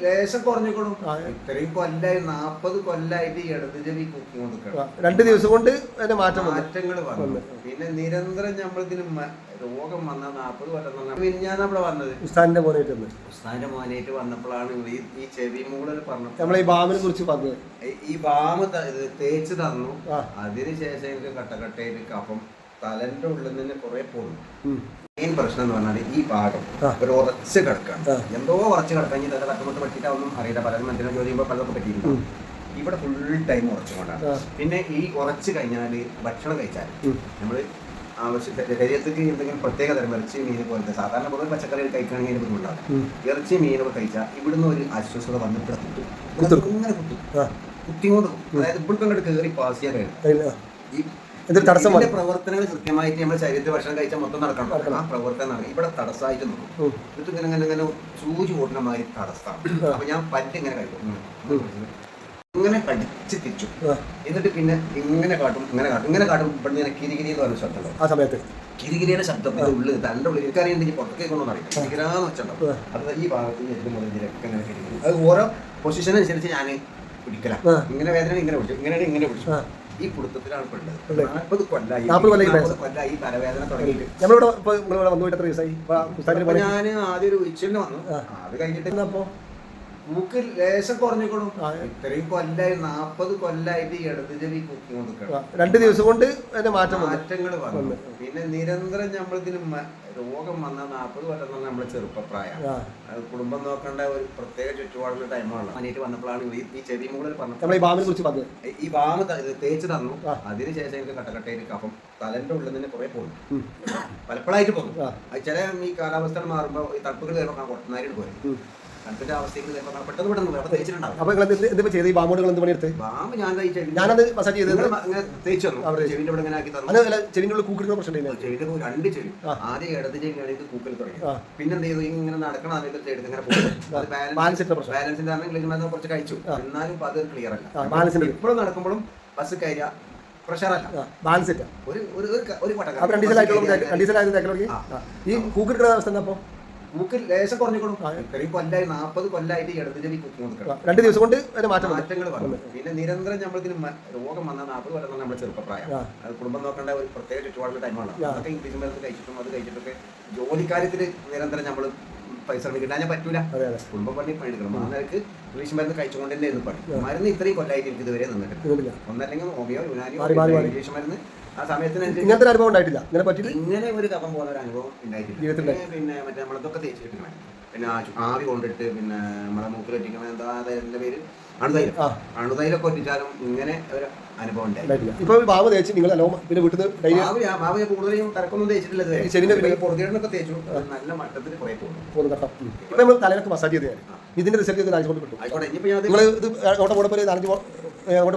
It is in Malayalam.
ലേശം കുറഞ്ഞിക്കോളും. ഇത്രയും കൊല്ലായി 40 കൊല്ലായിട്ട് ഇടത് ചെവി കുക്കിങ് കൊടുക്കണം. 2 ദിവസം കൊണ്ട് അതിന്റെ മാറ്റങ്ങൾ വന്നു. പിന്നെ നിരന്തരം നമ്മളിതിന് രോഗം വന്ന 40 കൊല്ലം ഞാൻ അവിടെ വന്നത് ഉസ്താദിന്റെ മോനായിട്ട് വന്നപ്പോഴാണ് ഈ ചെവി മൂളൽ പറഞ്ഞു. നമ്മളെ ഈ ബാമിനെ കുറിച്ച് പറഞ്ഞത്. ഈ ബാമ് തേച്ച് തന്നു. അതിനുശേഷം എനിക്ക് കട്ടക്കട്ടയിട്ട് കഫം തലന്റെ ഉള്ളിൽ നിന്ന് കുറെ പോകും. മെയിൻ പ്രശ്നം എന്ന് പറഞ്ഞാൽ ഈ ഭാഗം ഒരു ഉറച്ച് കിടക്കാണ്. എന്തോ ഉറച്ച് കിടക്കാൻ ഇതൊക്കെ തട്ടുമുട്ട് പറ്റിയിട്ടൊന്നും അറിയില്ല. പലരും മന്ത്രിനെ ജോലി ചെയ്യുമ്പോൾ പലതൊക്കെ പറ്റിയിരുന്നു. ഇവിടെ ഫുൾ ടൈം ഉറച്ചുകൊണ്ടാണ്. പിന്നെ ഈ ഉറച്ച് കഴിഞ്ഞാൽ ഭക്ഷണം കഴിച്ചാൽ നമ്മള് ശരീരത്തിക്ക് എന്തെങ്കിലും പ്രത്യേക തരം ഇറച്ചി മീൻ പോലത്തെ സാധാരണ പൊതുവെ പച്ചക്കറികൾ കഴിക്കുകയാണെങ്കിൽ അതിന് ബുദ്ധിമുട്ടാകും. ഇറച്ചി മീനൊക്കെ കഴിച്ചാൽ ഇവിടുന്ന് ഒരു അസ്വസ്ഥത വന്ന് ഇവിടെ കുത്തും. ഇങ്ങനെ കുത്തിങ്ങോട്ട് അതായത് ഇപ്പോഴും അങ്ങോട്ട് കയറി പാസ് ചെയ്യാൻ കഴിയും. ഈ പ്രവർത്തനങ്ങൾ കൃത്യമായിട്ട് നമ്മുടെ ശരീരത്തിൽ ഭക്ഷണം കഴിച്ചാൽ മൊത്തം നടക്കണം. ആ പ്രവർത്തനം നടക്കും. ഇവിടെ തടസ്സമായിട്ട് നോക്കും. ഇത് ഇങ്ങനെ സൂചി ഓടുന്ന മാതിരി തടസ്സമാണ്. അപ്പൊ ഞാൻ പല്ല് ഇങ്ങനെ കഴിക്കും. ഇങ്ങനെ കടിച്ച് തിരിച്ചു. എന്നിട്ട് പിന്നെ ഇങ്ങനെ കാട്ടും. ഇവിടെ നിന്ന് കിരികിരി എന്ന് പറഞ്ഞ ശബ്ദം. ആ സമയത്ത് കിരികിരിയുടെ ശബ്ദം ഉള്ളിൽ തന്റെ ഉള്ളിൽ എനിക്കറിയുണ്ടെങ്കിൽ പുറത്തേക്ക് കൊണ്ടൊന്നും അറിയാം. കിരികിരാന്ന് വെച്ചിട്ടുണ്ടോ അത് ഈ ഭാഗത്ത് എല്ലാം മുതലൊക്കെ ഇങ്ങനെ കിരികിരി. അത് ഓരോ പൊസിഷൻ അനുസരിച്ച് ഞാൻ പിടിക്കലാണ്. ഇങ്ങനെ വേദന ഇങ്ങനെ പിടിച്ചു, ഇങ്ങനെ പിടിച്ചു. ഈ കുടുംബത്തിലാണ് പെട്ടത്. 40 കൊല്ലായി തലവേദന തുടങ്ങിയിട്ട്. ഞാൻ ആദ്യം ഒരു ഉച്ചന് വന്നു. അത് കഴിഞ്ഞിട്ട് അപ്പൊ മൂക്ക് ലേശം കുറഞ്ഞിക്കോളും. ഇത്രയും കൊല്ലായി 40 കൊല്ലായിട്ട് ഇടത് ചെവി കുക്കിങ് കൊടുക്കണം. 2 ദിവസം കൊണ്ട് മാറ്റങ്ങൾ വന്നു. പിന്നെ നിരന്തരം നമ്മളിതിന് രോഗം വന്ന 40 കൊല്ലം നമ്മളെ ചെറുപ്പപ്രായം. കുടുംബം നോക്കേണ്ട ഒരു പ്രത്യേക ചുറ്റുപാടുള്ള ടൈമാണ്. അനിയിട്ട് വന്നപ്പോഴാണ് ഈ ചെവി മൂളൽ പറഞ്ഞത്. ഈ ബാമ് തേച്ച് തന്നു. അതിനുശേഷം എനിക്ക് കട്ടക്കട്ടയിട്ട് കഫം തലന്റെ ഉള്ളിൽ നിന്ന് കുറെ പോകും. പലപ്പോഴായിട്ട് പോകും. ചില ഈ കാലാവസ്ഥ മാറുമ്പോൾ ഈ തണുപ്പുകൾ കയറുമ്പോൾ കൊട്ടനായിട്ട് പോയി. തണുപ്പിന്റെ അവസ്ഥയ്ക്ക് പെട്ടെന്ന് പെട്ടെന്ന് അവിടെ തേച്ചിട്ടുണ്ടാവും. ബാമ് ഞാനത് തേച്ചു തന്നു. ചെവിന്റെ ഇവിടെ ഇങ്ങനെ ആക്കി തന്നു. ചെവിന്റെ ഉള്ളിൽ 2 ചെവി. ആദ്യം ഇടത് ചെവിയാണെങ്കിൽ കൂക്കൽ തുടങ്ങി. പിന്നെ എന്ത് ചെയ്തു? ഇങ്ങനെ നടക്കണം. അതിന്റെ എടുത്ത് ഇങ്ങനെ പോകും. ബാലൻസിന്റെ ആണെങ്കിൽ കുറച്ച് കഴിച്ചു. എന്നാലും അത് ക്ലിയർ അല്ല. ഇപ്പോഴും നടക്കുമ്പോഴും ബസ് കയറിയ പ്രഷറല്ല. മൂക്ക് ലേശം കുറഞ്ഞിക്കോളും. ഇത്രയും കൊല്ലായി 40 കൊല്ലായിട്ട് ഇടത് ചെവി കുക്കിങ് കൊടുക്കണം. 2 ദിവസം കൊണ്ട് മാറ്റങ്ങൾ വന്നു. പിന്നെ നിരന്തരം നമ്മളിതിന് രോഗം വന്ന 40 കൊല്ലം നമ്മുടെ ചെറുപ്പപ്രായം. അത് കുടുംബം നോക്കേണ്ട ഒരു പ്രത്യേക ചുറ്റുപാടുള്ള ടൈമാണ്. അതൊക്കെ ഇംഗ്ലീഷ് മരുന്ന് കഴിച്ചിട്ടും അത് കഴിച്ചിട്ടൊക്കെ ജോലിക്കാര്യത്തിൽ നിരന്തരം നമ്മൾ പരിശ്രമം കിട്ടാൻ പറ്റൂല. കുടുംബം പണി പണിയെടുക്കണം. ആ നിലക്ക് ഇംഗ്ലീഷ് മരുന്ന് കഴിച്ചുകൊണ്ട് തന്നെ ഇത് പണി. മരുന്ന് ഇത്രയും കൊല്ലായിട്ട് എനിക്ക് ഇതുവരെ നിന്നിട്ടില്ല. ഒന്നല്ലെങ്കിൽ ഹോമിയോ, യുനാനിയോ, ഇംഗ്ലീഷ് മരുന്ന് ആ സമയത്തിന് ഇങ്ങനത്തെ അനുഭവം ഉണ്ടായിട്ടില്ല. ഇങ്ങനെ ഒരു കഫം പോലെ ഒരു അനുഭവം ഉണ്ടായിട്ടില്ല. പിന്നെ മറ്റേ നമ്മളതൊക്കെ തേച്ചിട്ടിരിക്കണം. പിന്നെ ആവി കൊണ്ടിട്ട് പിന്നെ നമ്മളെ മൂക്കിൽ ഒറ്റിക്കണം. എന്താ അതിന്റെ പേര്? അണുതൈലൊക്കെ ഒറ്റിച്ചാലും ഇങ്ങനെ ഒരു അനുഭവം ഉണ്ടായിട്ടില്ല. ഇപ്പൊ ബാബ തേച്ച് നിങ്ങൾ പിന്നെ വീട്ടിൽ ബാബ കൂടുതലും കറക്കൊന്നും തേച്ചിട്ടില്ല. പൊറുതിടനൊക്കെ തേച്ചു. നല്ല മട്ടത്തിൽ കുറെ പോകും. ഇപ്പൊ നമ്മൾ തലയിലൊക്കെ മസാജ് ചെയ്ത് ഇതിന്റെ റിസൾട്ട് 4 കൊണ്ട് കിട്ടും. ആയിക്കോട്ടെ. ഇനിയിപ്പോ നിങ്ങൾ ഇത് അങ്ങോട്ട് പോകണ പോലെ 4